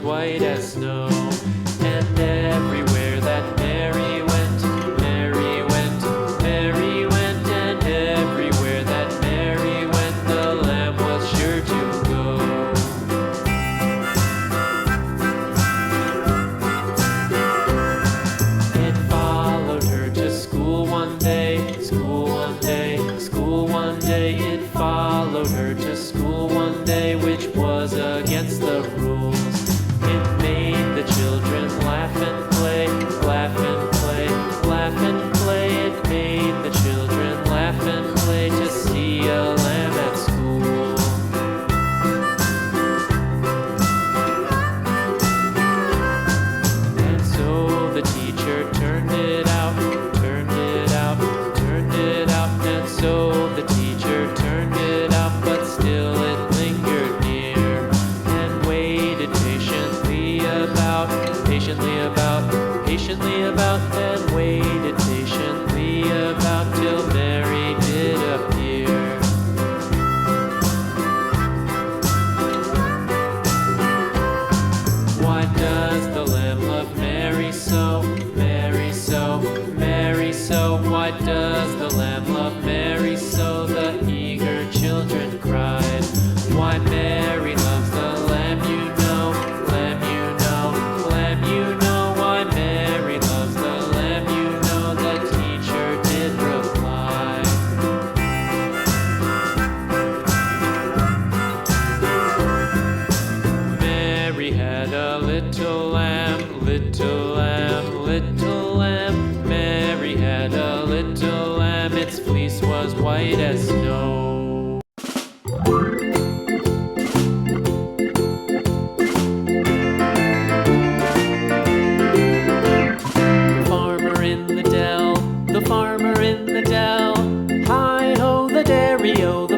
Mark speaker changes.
Speaker 1: white as snow. And everywhere that Mary went, Mary went, Mary went, and everywhere that Mary went, the lamb was sure to go. It followed her to school one day, school one day, school one day. It followed her to school one day, which was against the rules. It made the children laugh and play, laugh and play, laugh and play. It made the children laugh and play to see a lamb at school. And so the teacher turned it out, turned it out, turned it out. And so the teacher turned it out, but still it lingered near and waited patiently about, patiently about, patiently about, and waited patiently about till Mary did appear. Why does the lamb love Mary so, Mary so, Mary so? Why does the lamb love Mary so? The eager children cried. Why Mary loves the lamb, you know, lamb, you know, lamb, you know. Why Mary loves the lamb, you know, the teacher did reply. Mary had a little lamb, little lamb, little lamb. Mary had a little lamb, its fleece was white as snow. Farmer in the dell, the farmer in the dell. Hi-ho, the dairy-o, the